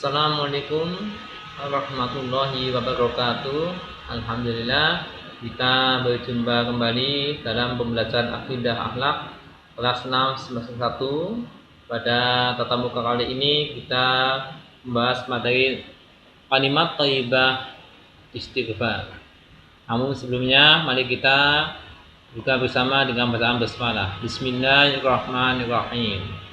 Assalamualaikum warahmatullahi wabarakatuh. Alhamdulillah, kita berjumpa kembali dalam pembelajaran akidah akhlak kelas 6 semester 1. Pada tatap muka kali ini kita membahas materi kalimat thayyibah istighfar. Namun sebelumnya mari kita buka bersama dengan bacaan basmalah. Bismillahirrahmanirrahim.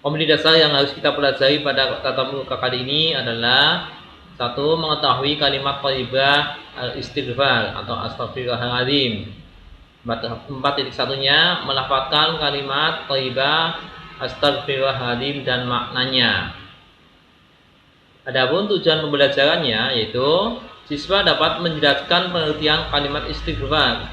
Komedi dasar yang harus kita pelajari pada tatap muka kali ini adalah satu, mengetahui kalimat thayyibah istighfar atau astagfirullahaladzim. 4.1-nya melafalkan kalimat thayyibah astagfirullahaladzim dan maknanya. Adapun tujuan pembelajarannya yaitu siswa dapat menjelaskan pengertian kalimat istighfar.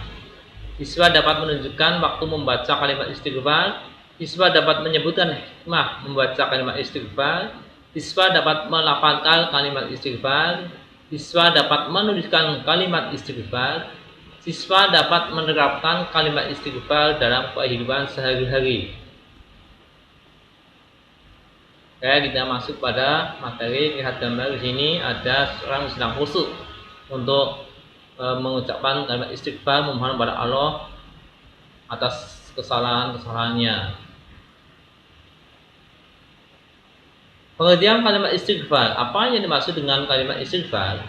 Siswa dapat menunjukkan waktu membaca kalimat istighfar. Siswa dapat menyebutkan hikmah membaca kalimat istighfar. Siswa dapat melafalkan kalimat istighfar. Siswa dapat menuliskan kalimat istighfar. Siswa dapat menerapkan kalimat istighfar dalam kehidupan sehari-hari. Oke, kita masuk pada materi. Lihat gambar di sini ada seorang sedang khusyuk untuk mengucapkan kalimat istighfar, memohon kepada Allah atas kesalahan-kesalahannya. Pengertian kalimat istighfar. Apa yang dimaksud dengan kalimat istighfar?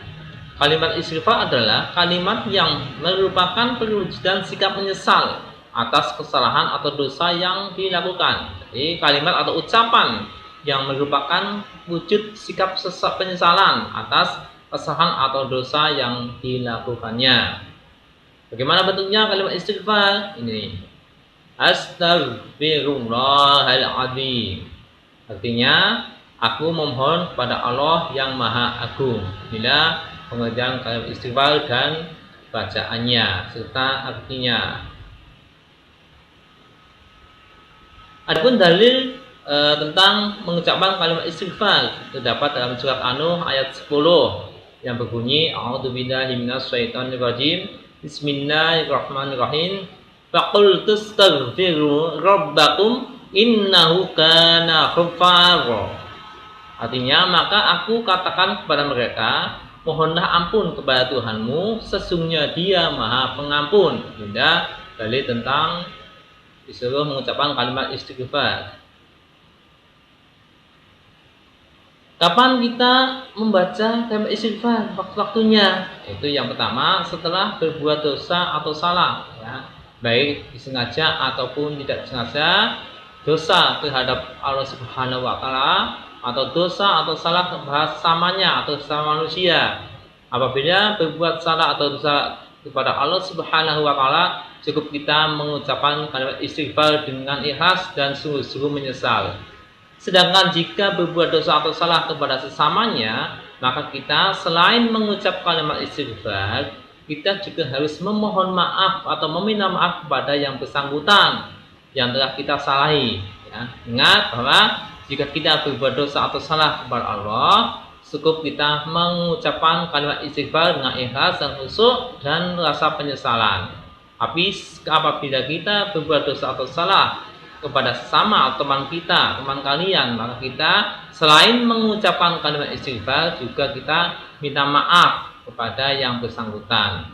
Kalimat istighfar adalah kalimat yang merupakan perwujudan sikap menyesal atas kesalahan atau dosa yang dilakukan. Jadi kalimat atau ucapan yang merupakan wujud sikap penyesalan atas kesalahan atau dosa yang dilakukannya. Bagaimana bentuknya kalimat istighfar? Ini. Astaghfirullahaladzim. Artinya, aku memohon kepada Allah yang Maha Agung. Inilah pengertian kalimat istighfar dan bacaannya serta artinya. Adapun dalil tentang mengucapkan kalimat istighfar terdapat dalam surat An-Nur ayat 10 yang berbunyi A'udzubillahi minasyaitonir rajim. Bismillahirrahmanirrahim. Faqul tastaghfiru rabbakum innahu kana ghaffara. Artinya, maka aku katakan kepada mereka, mohonlah ampun kepada Tuhanmu, sesungguhnya Dia Maha Pengampun. Hingga dalil tentang disuruh mengucapkan kalimat istighfar. Kapan kita membaca kalimat istighfar? Waktu-waktunya. Itu yang pertama setelah berbuat dosa atau salah, ya. Baik disengaja ataupun tidak disengaja, dosa terhadap Allah Subhanahu wa taala atau dosa atau salah samanya atau sama manusia. Apabila berbuat salah atau dosa kepada Allah Subhanahu wa taala, cukup kita mengucapkan kalimat istighfar dengan ikhlas dan sungguh-sungguh menyesal. Sedangkan jika berbuat dosa atau salah kepada sesamanya, maka kita selain mengucap kalimat istighfar, kita juga harus memohon maaf atau meminta maaf kepada yang bersangkutan yang telah kita salahi. Ya. Ingat bahwa jika kita berbuat dosa atau salah kepada Allah, cukup kita mengucapkan kalimat istighfar dengan ikhlas dan khusyuk dan rasa penyesalan. Tapi apabila kita berbuat dosa atau salah kepada sesama teman kita, teman kalian, maka kita selain mengucapkan kalimat istighfar juga kita minta maaf kepada yang bersangkutan.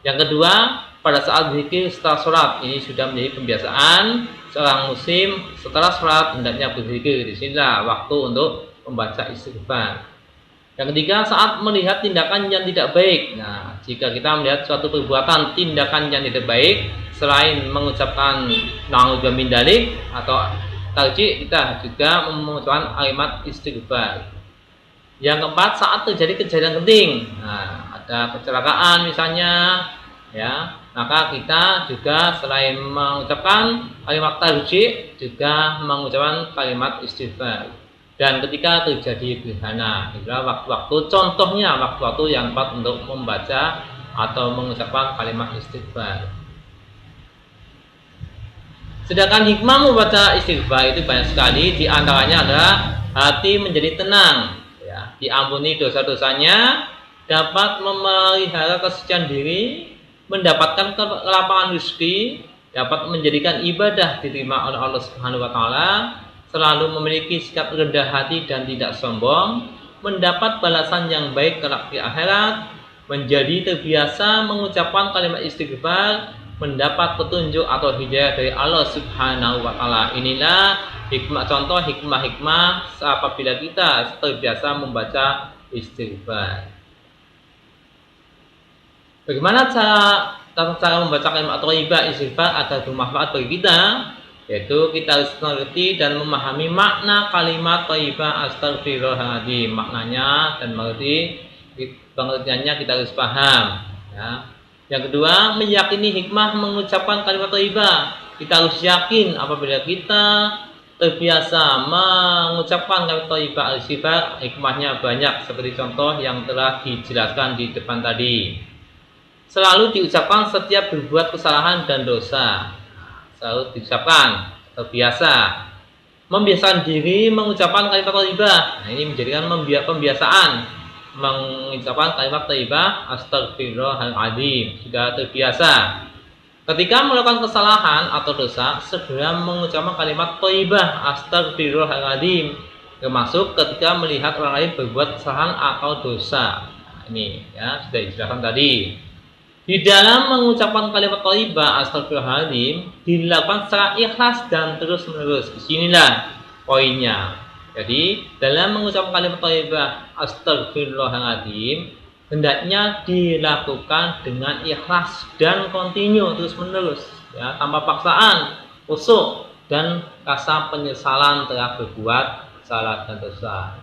Yang kedua, pada saat berzikir setelah sholat, ini sudah menjadi kebiasaan seorang muslim setelah sholat hendaknya berzikir. Disinilah waktu untuk membaca istighfar. Yang ketiga, saat melihat tindakan yang tidak baik. Nah, jika kita melihat suatu perbuatan tindakan yang tidak baik, selain mengucapkan na'udzubillahi min dzalik atau tarji', kita juga mengucapkan kalimat istighfar. Yang keempat, saat terjadi kejadian penting. Nah, ada kecelakaan misalnya, ya, maka kita juga selain mengucapkan kalimat tarji' juga mengucapkan kalimat istighfar. Dan ketika terjadi gerhana, itulah waktu-waktu, contohnya waktu-waktu yang tepat untuk membaca atau mengucapkan kalimat istighfar. Sedangkan hikmah membaca istighfar itu banyak sekali. Di antaranya adalah hati menjadi tenang, ya, diampuni dosa-dosanya, dapat memelihara kesucian diri, mendapatkan kelapangan rezeki, dapat menjadikan ibadah diterima oleh Allah Subhanahu wa taala, selalu memiliki sikap rendah hati dan tidak sombong, mendapat balasan yang baik kelak di akhirat, menjadi terbiasa mengucapkan kalimat istighfar, mendapat petunjuk atau hidayah dari Allah Subhanahu wa taala. Inilah contoh hikmah-hikmah apabila kita terbiasa membaca istighfar. Bagaimana cara membaca kalimat thayyibah istighfar agar bermanfaat bagi kita? Yaitu kita harus mengerti dan memahami makna kalimat thayyibah astagfirullahaladzim, maknanya dan pengertiannya kita harus paham, ya. Yang kedua, meyakini hikmah mengucapkan kalimat thayyibah. Kita harus yakin apabila kita terbiasa mengucapkan kalimat thayyibah istighfar, hikmahnya banyak seperti contoh yang telah dijelaskan di depan tadi. Selalu diucapkan setiap berbuat kesalahan dan dosa. Selalu diucapkan, terbiasa. Membiasakan diri mengucapkan kalimat thayyibah. Nah, ini menjadikan pembiasaan mengucapkan kalimat thayyibah astagfirullahaladzim. Sudah terbiasa. Ketika melakukan kesalahan atau dosa, segera mengucapkan kalimat thayyibah astagfirullahaladzim. Termasuk ketika melihat orang lain berbuat kesalahan atau dosa. Nah, ini ya sudah dijelaskan tadi. Di dalam mengucapkan kalimat thayyibah astagfirullahaladzim dilakukan secara ikhlas dan terus-menerus. Disinilah poinnya. Jadi, dalam mengucapkan kalimat thayyibah astagfirullahaladzim hendaknya dilakukan dengan ikhlas dan kontinu terus-menerus, ya, tanpa paksaan, khusyuk dan rasa penyesalan telah berbuat salah dan dosa.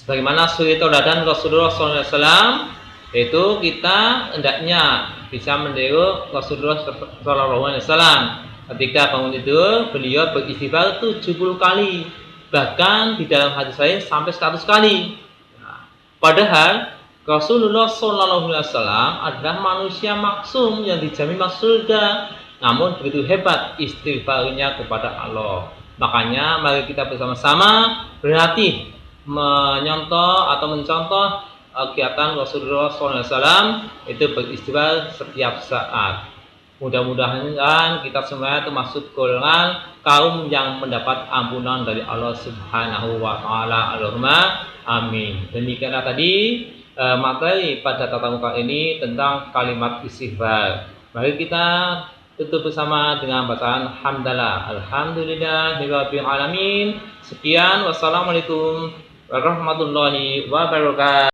Sebagaimana suri tauladan Rasulullah SAW, yaitu kita hendaknya bisa meniru Rasulullah SAW. Ketika bangun tidur, beliau beristighfar 70 kali, bahkan di dalam hadis lain sampai 100 kali. Nah, padahal Rasulullah SAW adalah manusia maksum yang dijamin masuk surga, namun begitu hebat istighfarnya kepada Allah. Makanya mari kita bersama-sama berhati mencontoh kegiatan Rasulullah SAW itu beristighfar setiap saat. Mudah-mudahan kita semua termasuk golongan kaum yang mendapat ampunan dari Allah Subhanahu wa taala. Allahumma amin. Demikianlah tadi materi pada tatap muka ini tentang kalimat istighfar. Mari kita tutup bersama dengan bacaan hamdalah. Alhamdulillahirabbil alamin. Sekian, wassalamualaikum warahmatullahi wabarakatuh.